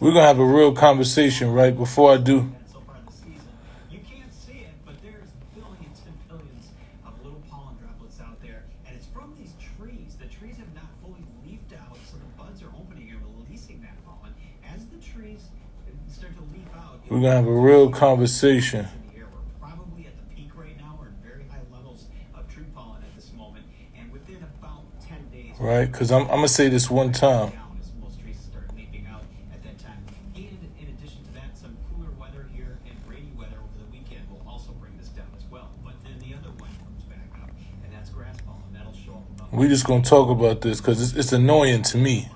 We're going to have a real conversation, right? Before I do. So far this season, you can't see it, but there's billions and billions of little pollen droplets out there, and it's from these trees. The trees have not fully leafed out, so the buds are opening and releasing that pollen. As the trees start to leaf out, We're going to have a real conversation. we're probably at the peak right now. We're in very high levels of tree pollen at this moment, and within about 10 days, Right? Because I'm going to say this one time. as most trees start leafing out at that time. And in addition to that, some cooler weather here and rainy weather over the weekend will also bring this down as well. But then the other one comes back up, and that's grass pollen. That'll show up about We're just going to talk about this because it's annoying to me.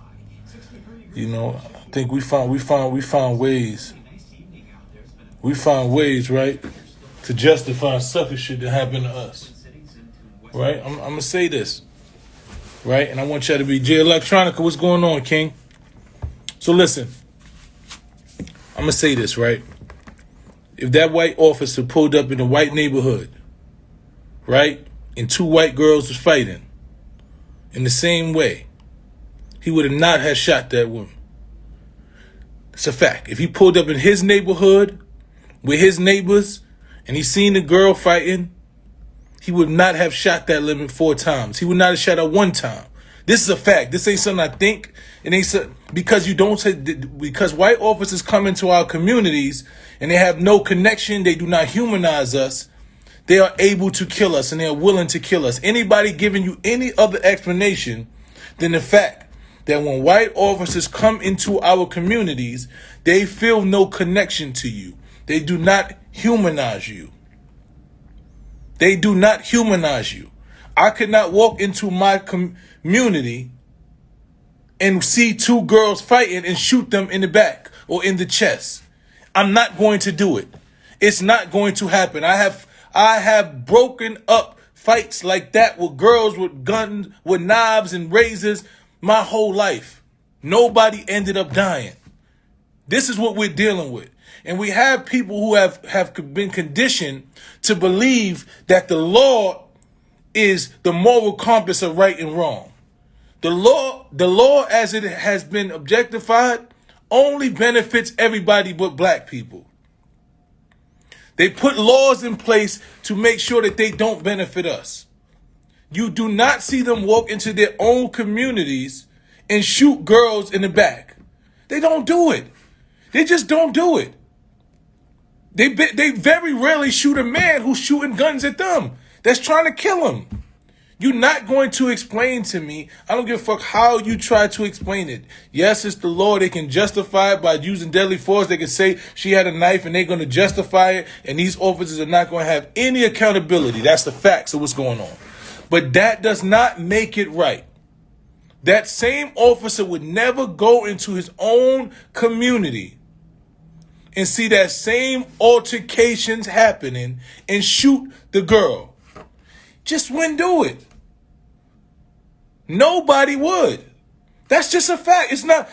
63 degrees. You know, I think we found ways. Nice evening out there. It's been a We found ways, right, to justify sucker shit that happened to us. cities into west. Right? I'm going to say this. Right? And I want y'all to be J Electronica. What's going on, King? So listen. I'm going to say this, right? If that white officer pulled up in a white neighborhood, right, and two white girls was fighting in the same way, he would have not have shot that woman. It's a fact. If he pulled up in his neighborhood with his neighbors and he seen the girl fighting, he would not have shot that limit 4 times. He would not have shot her 1 time. This is a fact. This ain't something I think. It ain't so, because you don't say, because white officers come into our communities and they have no connection. They do not humanize us. They are able to kill us and they are willing to kill us. Anybody giving you any other explanation than the fact that when white officers come into our communities, they feel no connection to you. They do not humanize you. They do not humanize you. I could not walk into my community and see 2 girls fighting and shoot them in the back or in the chest. I'm not going to do it. It's not going to happen. I have broken up fights like that with girls with guns, with knives and razors my whole life. Nobody ended up dying. This is what we're dealing with. And we have people who have been conditioned to believe that the law is the moral compass of right and wrong. The law as it has been objectified only benefits everybody but black people. They put laws in place to make sure that they don't benefit us. You do not see them walk into their own communities and shoot girls in the back. They don't do it. They just don't do it. They very rarely shoot a man who's shooting guns at them that's trying to kill them. You're not going to explain to me. I don't give a fuck how you try to explain it. Yes, it's the law. They can justify it by using deadly force. They can say she had a knife and they're going to justify it. And these officers are not going to have any accountability. That's the facts of what's going on. But that does not make it right. That same officer would never go into his own community and see that same altercations happening and shoot the girl. Just wouldn't do it. Nobody would. That's just a fact. It's not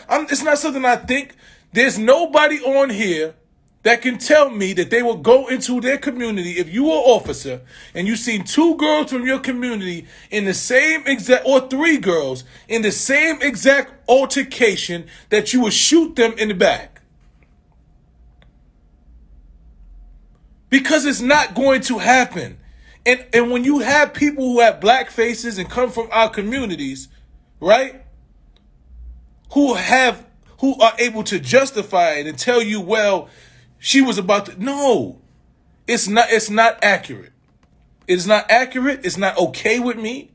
something I think. There's nobody on here that can tell me that they will go into their community if you are an officer and you seen 2 girls from your community in the same exact, or 3 girls in the same exact altercation, that you would shoot them in the back. Because it's not going to happen. And when you have people who have black faces and come from our communities, right, who are able to justify it and tell you, well, she was about to, no, it's not accurate. It's not accurate. It's not okay with me.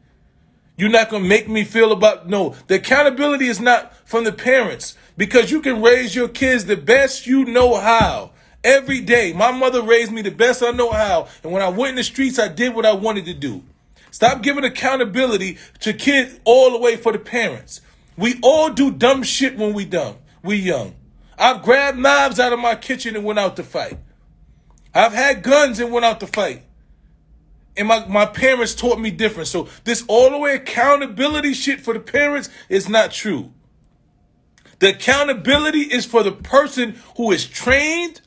You're not going to make me feel about, no, the accountability is not from the parents, because you can raise your kids the best you know how. Every day, my mother raised me the best I know how. And when I went in the streets, I did what I wanted to do. Stop giving accountability to kids all the way for the parents. We all do dumb shit when we young. I've grabbed knives out of my kitchen and went out to fight. I've had guns and went out to fight. And my parents taught me different. So this all the way accountability shit for the parents is not true. The accountability is for the person who is trained,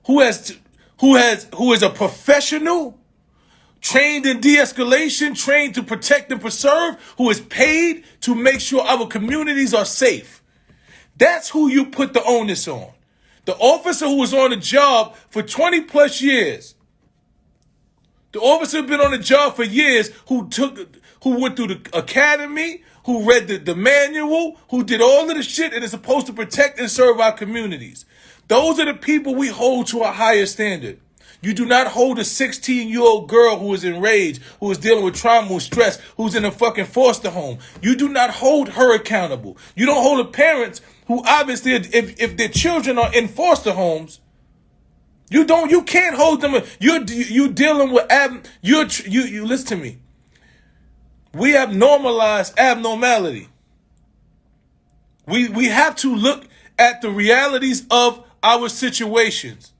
who is a professional, trained in de-escalation, trained to protect and preserve, who is paid to make sure our communities are safe. That's who you put the onus on. The officer who was on the job for 20 plus years. The officer been on the job for years who went through the academy, who read the manual, who did all of the shit and is supposed to protect and serve our communities. Those are the people we hold to a higher standard. You do not hold a 16-year-old girl who is enraged, who is dealing with trauma or stress, who's in a fucking foster home. You do not hold her accountable. You don't hold the parents who obviously, if their children are in foster homes, you can't hold them. You dealing with you listen to me. We have normalized abnormality. We have to look at the realities of our situations.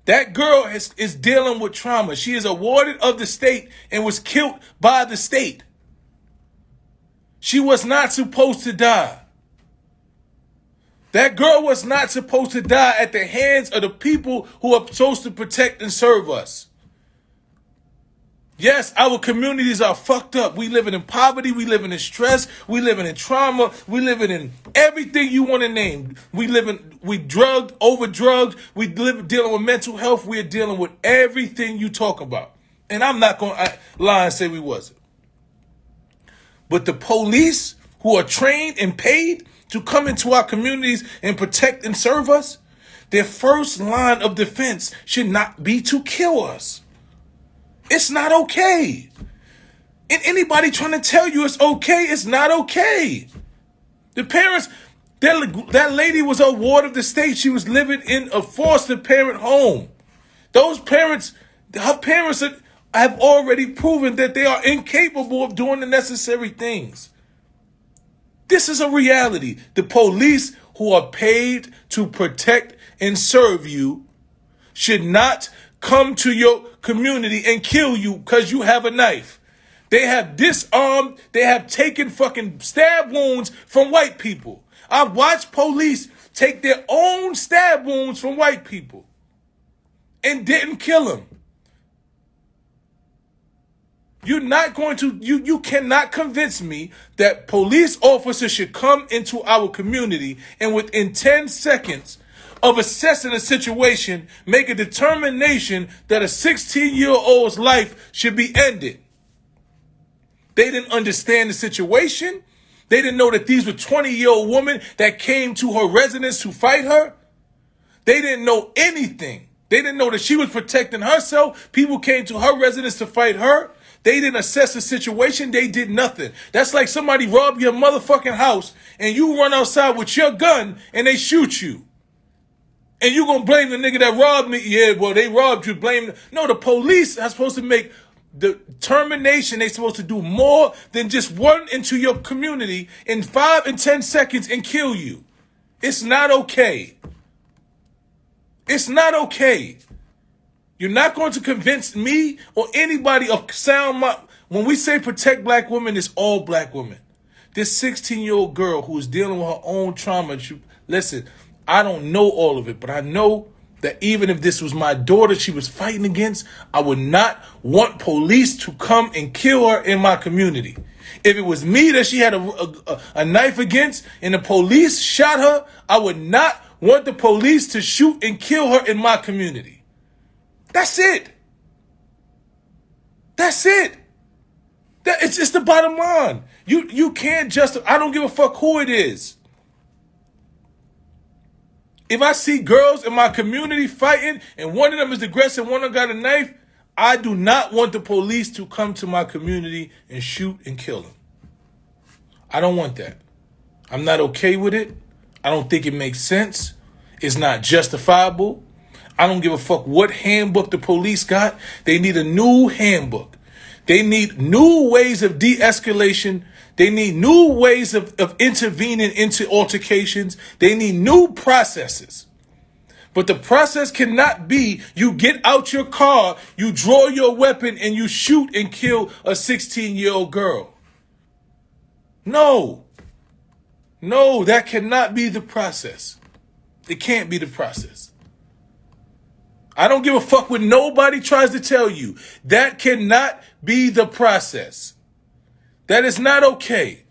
That girl is dealing with trauma. She is a warden of the state and was killed by the state. She was not supposed to die. That girl was not supposed to die at the hands of the people who are supposed to protect and serve us. Yes, our communities are fucked up. We living in poverty. We living in stress. We living in trauma. We living in everything you want to name. We drugged, over drugged. Dealing with mental health. We're dealing with everything you talk about. And I'm not going to lie and say we wasn't. But the police who are trained and paid to come into our communities and protect and serve us, their first line of defense should not be to kill us. It's not okay. And anybody trying to tell you it's okay, it's not okay. The parents, that lady was a ward of the state. She was living in a foster parent home. Those parents, her parents have already proven that they are incapable of doing the necessary things. This is a reality. The police who are paid to protect and serve you should not come to your community and kill you because you have a knife. They have disarmed, they have taken fucking stab wounds from white people. I've watched police take their own stab wounds from white people and didn't kill them. You're not going to, you cannot convince me that police officers should come into our community and within 10 seconds of assessing a situation, make a determination that a 16-year-old's life should be ended. They didn't understand the situation. They didn't know that these were 20-year-old women that came to her residence to fight her. They didn't know anything. They didn't know that she was protecting herself. People came to her residence to fight her. They didn't assess the situation. They did nothing. That's like somebody robbed your motherfucking house and you run outside with your gun and they shoot you. And you gonna blame the nigga that robbed me? Yeah, well, they robbed you. Blame them. No, the police are supposed to make the determination. They're supposed to do more than just run into your community in 5 and 10 seconds and kill you. It's not okay. It's not okay. You're not going to convince me or anybody of sound mind. When we say protect black women, it's all black women. This 16-year-old girl who is dealing with her own trauma. Listen, I don't know all of it, but I know that even if this was my daughter she was fighting against, I would not want police to come and kill her in my community. If it was me that she had a knife against and the police shot her, I would not want the police to shoot and kill her in my community. That's it. That's it. It's just the bottom line. You can't I don't give a fuck who it is. If I see girls in my community fighting and one of them is aggressive, one of them got a knife, I do not want the police to come to my community and shoot and kill them. I don't want that. I'm not okay with it. I don't think it makes sense. It's not justifiable. I don't give a fuck what handbook the police got. They need a new handbook. They need new ways of de-escalation. They need new ways of intervening into altercations. They need new processes. But the process cannot be you get out your car, you draw your weapon, and you shoot and kill a 16-year-old girl. No. No, that cannot be the process. It can't be the process. I don't give a fuck what nobody tries to tell you. That cannot be the process. That is not okay.